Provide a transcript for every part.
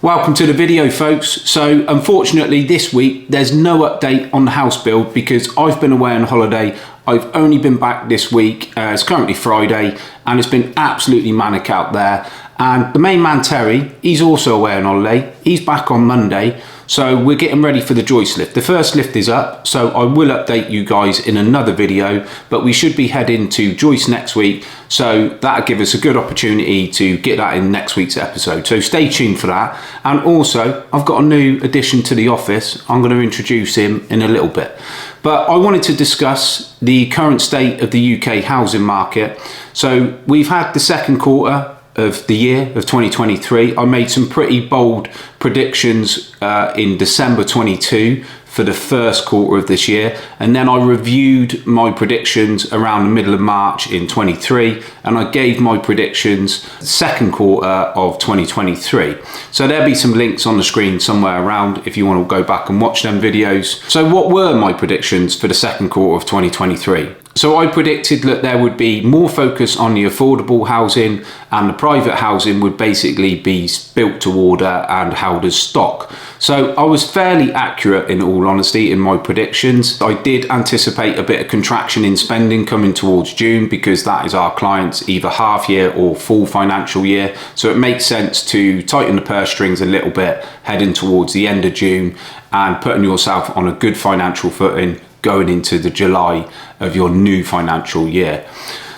Welcome to the video, folks. So unfortunately this week there's no update on the house build because I've been away on holiday. I've only been back this week. It's currently Friday and it's been absolutely manic out there. And the main man Terry, he's also away on holiday. He's back on Monday. So we're getting ready for the joist lift. The first lift is up, so I will update you guys in another video, but we should be heading to joist next week. So that'll give us a good opportunity to get that in next week's episode. So stay tuned for that. And also, I've got a new addition to the office. I'm going to introduce him in a little bit. But I wanted to discuss the current state of the UK housing market. So we've had the second quarter of the year of 2023. I made some pretty bold predictions in December 22 for the first quarter of this year, and then I reviewed my predictions around the middle of March in 23, and I gave my predictions second quarter of 2023. So there'll be some links on the screen somewhere around if you want to go back and watch them videos. So what were my predictions for the second quarter of 2023? So I predicted that there would be more focus on the affordable housing, and the private housing would basically be built to order and held as stock. So I was fairly accurate, in all honesty, in my predictions. I did anticipate a bit of contraction in spending coming towards June because that is our clients' either half year or full financial year. So it makes sense to tighten the purse strings a little bit heading towards the end of June and putting yourself on a good financial footing going into the July of your new financial year.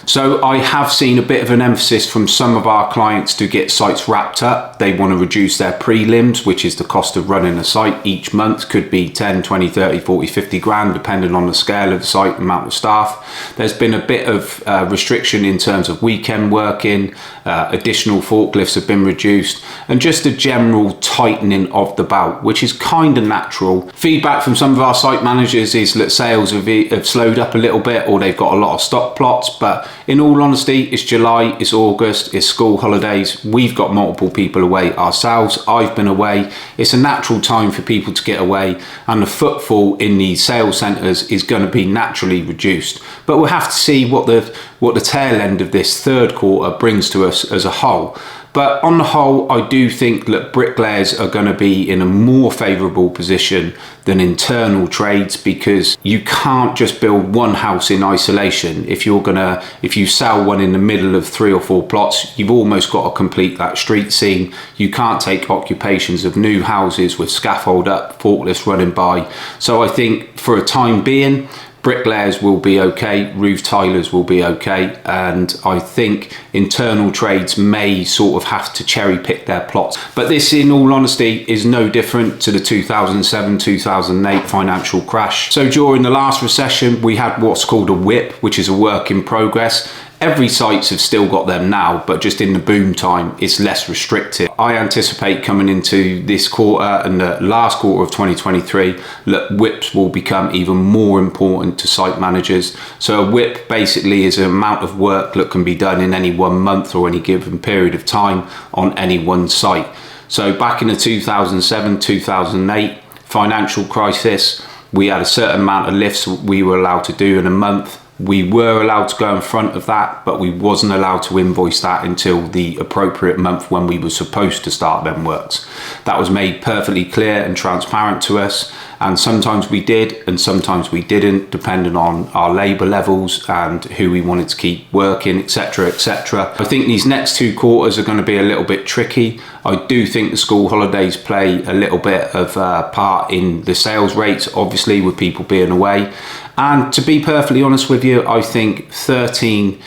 So I have seen a bit of an emphasis from some of our clients to get sites wrapped up. They want to reduce their prelims, which is the cost of running a site each month. Could be 10, 20, 30, 40, 50 grand, depending on the scale of the site, amount of staff. There's been a bit of restriction in terms of weekend working, additional forklifts have been reduced, and just a general tightening of the belt, which is kind of natural. Feedback from some of our site managers is that sales have slowed up a little bit, or they've got a lot of stock plots, but in all honesty, it's July, it's August, it's school holidays. We've got multiple people away ourselves. I've been away. It's a natural time for people to get away, and the footfall in the sales centres is going to be naturally reduced. But we'll have to see what the tail end of this third quarter brings to us as a whole. But on the whole, I do think that bricklayers are going to be in a more favourable position than internal trades, because you can't just build one house in isolation. If you sell one in the middle of 3 or 4 plots, you've almost got to complete that street scene. You can't take occupations of new houses with scaffold up, forklifts running by. So I think for a time being, bricklayers will be okay, roof tilers will be okay, and I think internal trades may sort of have to cherry pick their plots. But this, in all honesty, is no different to the 2007-2008 financial crash. So during the last recession, we had what's called a WIP, which is a work in progress. Every sites have still got them now, but just in the boom time, it's less restricted. I anticipate coming into this quarter and the last quarter of 2023, that WIPs will become even more important to site managers. So a WIP basically is an amount of work that can be done in any one month or any given period of time on any one site. So back in the 2007-2008 financial crisis, we had a certain amount of lifts we were allowed to do in a month. We were allowed to go in front of that, but we wasn't allowed to invoice that until the appropriate month when we were supposed to start them works. That was made perfectly clear and transparent to us, and sometimes we did and sometimes we didn't, depending on our labour levels and who we wanted to keep working, etc, etc. I think these next 2 quarters are going to be a little bit tricky. I do think the school holidays play a little bit of a part in the sales rates, obviously, with people being away. And to be perfectly honest with you, I think 13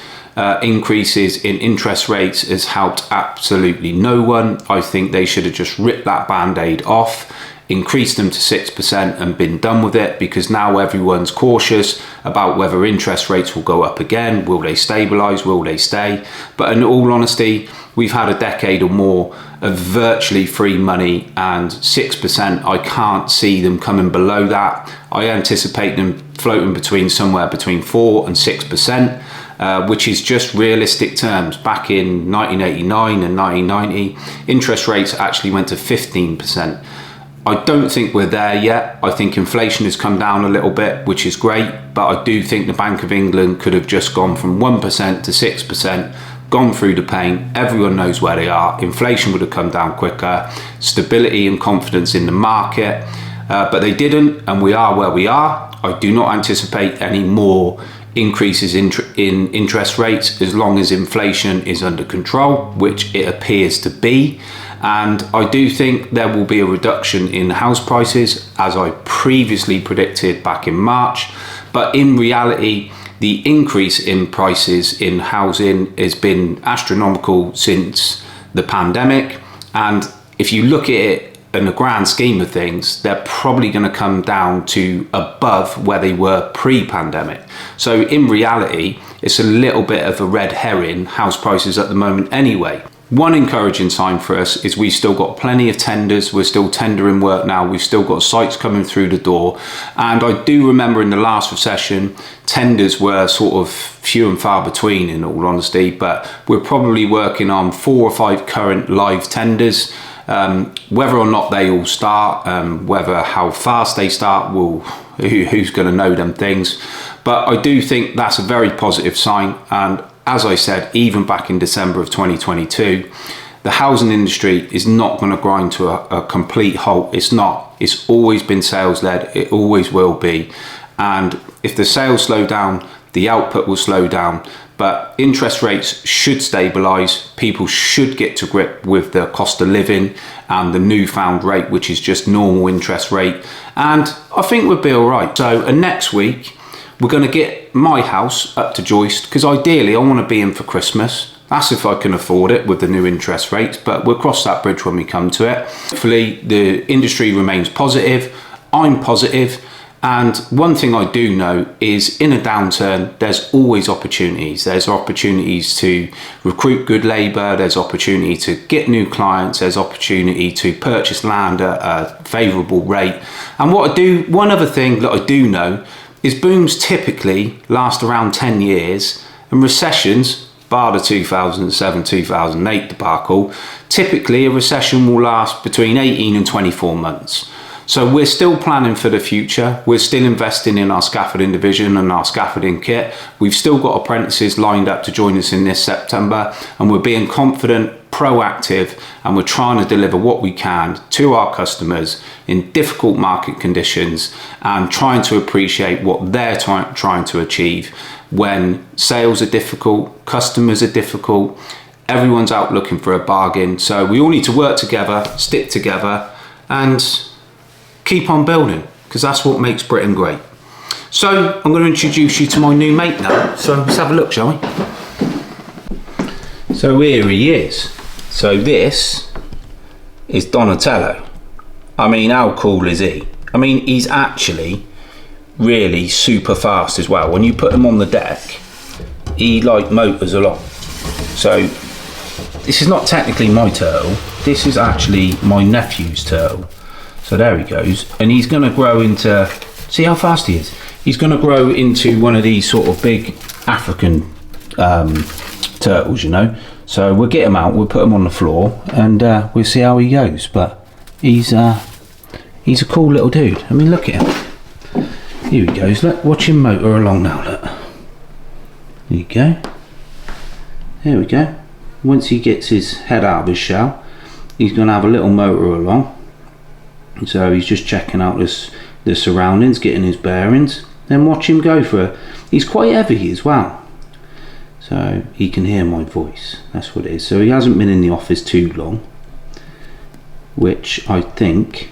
increases in interest rates has helped absolutely no one. I think they should have just ripped that band-aid off, increased them to 6% and been done with it, because now everyone's cautious about whether interest rates will go up again. Will they stabilise? Will they stay? But in all honesty, we've had a decade or more of virtually free money, and 6%, I can't see them coming below that. I anticipate them floating somewhere between 4 and 6%, which is just realistic terms. Back in 1989 and 1990, interest rates actually went to 15%. I don't think we're there yet. I think inflation has come down a little bit, which is great, but I do think the Bank of England could have just gone from 1% to 6%, gone through the pain, everyone knows where they are, inflation would have come down quicker, stability and confidence in the market, but they didn't, and we are where we are. I do not anticipate any more increases in interest rates as long as inflation is under control, which it appears to be. And I do think there will be a reduction in house prices, as I previously predicted back in March. But in reality, the increase in prices in housing has been astronomical since the pandemic. And if you look at it in the grand scheme of things, they're probably going to come down to above where they were pre-pandemic. So in reality, it's a little bit of a red herring, house prices at the moment anyway. One encouraging sign for us is we've still got plenty of tenders. We're still tendering work now. We've still got sites coming through the door. And I do remember in the last recession, tenders were sort of few and far between, in all honesty, but we're probably working on 4 or 5 current live tenders. Whether or not they all start, how fast they start, who's going to know them things. But I do think that's a very positive sign. And as I said, even back in December of 2022, the housing industry is not going to grind to a complete halt. It's not. It's always been sales led. It always will be. And if the sales slow down, the output will slow down. But interest rates should stabilise. People should get to grip with the cost of living and the newfound rate, which is just normal interest rate. And I think we'll be all right. So next week, we're going to get my house up to joist, because ideally I want to be in for Christmas. That's if I can afford it with the new interest rates, but we'll cross that bridge when we come to it. Hopefully the industry remains positive. I'm positive. And one thing I do know is in a downturn, there's always opportunities. There's opportunities to recruit good labour. There's opportunity to get new clients. There's opportunity to purchase land at a favourable rate. And one other thing that I do know is booms typically last around 10 years, and recessions, bar the 2007-2008 debacle, typically a recession will last between 18 and 24 months. So we're still planning for the future. We're still investing in our scaffolding division and our scaffolding kit. We've still got apprentices lined up to join us in this September, and we're being confident, proactive, and we're trying to deliver what we can to our customers in difficult market conditions, and trying to appreciate what they're trying to achieve when sales are difficult, customers are difficult, everyone's out looking for a bargain. So we all need to work together, stick together, and keep on building, because that's what makes Britain great. So I'm going to introduce you to my new mate now. So let's have a look, shall we? So here he is. So this is Donatello. I mean, how cool is he? I mean, he's actually really super fast as well. When you put him on the deck, he like motors along. So this is not technically my turtle. This is actually my nephew's turtle. So there he goes. And he's going to grow into, see how fast he is? He's going to grow into one of these sort of big African turtles, you know. So we'll get him out, we'll put him on the floor, and we'll see how he goes. But he's a cool little dude. I mean, look at him. Here he goes. Look, watch him motor along now. Look. There you go. There we go. Once he gets his head out of his shell, he's going to have a little motor along. So he's just checking out the surroundings, getting his bearings. Then watch him go for he's quite heavy as well. So he can hear my voice. That's what it is. So he hasn't been in the office too long, which I think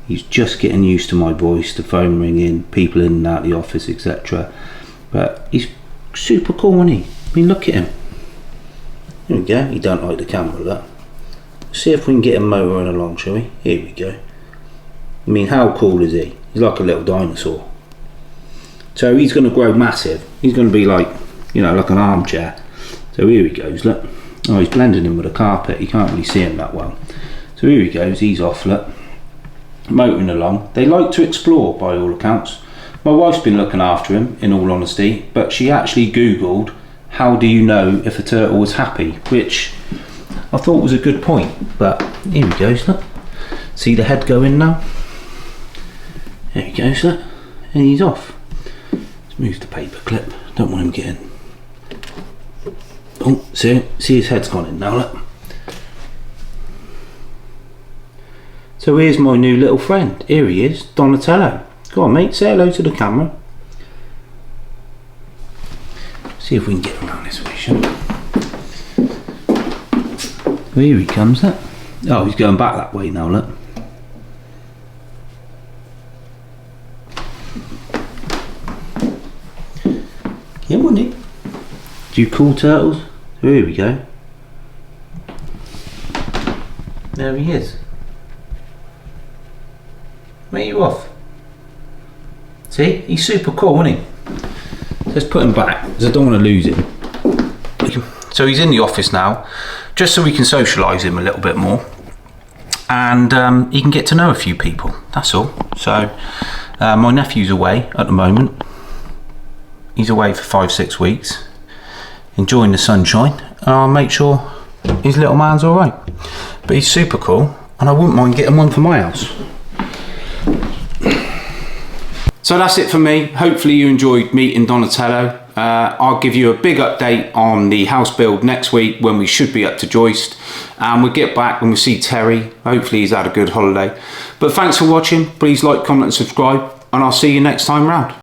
he's just getting used to my voice, the phone ringing, people in and out of the office, etc. But he's super cool, isn't he? I mean, look at him. Here we go. He don't like the camera, look. See if we can get him motoring along, shall we? Here we go. I mean, how cool is he? He's like a little dinosaur. So he's going to grow massive. He's going to be like, you know, like an armchair. So here he goes, look. Oh, he's blending in with a carpet. You can't really see him that well. So here he goes, he's off, look. Motoring along. They like to explore, by all accounts. My wife's been looking after him, in all honesty, but she actually Googled, how do you know if a turtle was happy? Which I thought was a good point. But here he goes, look. See the head go in now? There he goes, look. And he's off. Let's move the paper clip. Don't want him getting Oh, see his head's gone in now, look. So here's my new little friend. Here he is, Donatello. Go on, mate, say hello to the camera. See if we can get around this way, shall we? Here he comes, look. Oh, he's going back that way now, look. Yeah, wouldn't he? Do you cool turtles? Here we go. There he is. Where are you off? See, he's super cool, isn't he? So let's put him back because I don't want to lose him. So he's in the office now, just so we can socialise him a little bit more, and he can get to know a few people. That's all. So my nephew's away at the moment. He's away for 5-6 weeks, enjoying the sunshine. I'll make sure his little man's all right. But he's super cool, and I wouldn't mind getting one for my house. So that's it for me. Hopefully you enjoyed meeting Donatello. I'll give you a big update on the house build next week when we should be up to joist, and we'll get back and we'll see Terry. Hopefully he's had a good holiday. But thanks for watching. Please like, comment and subscribe, and I'll see you next time round.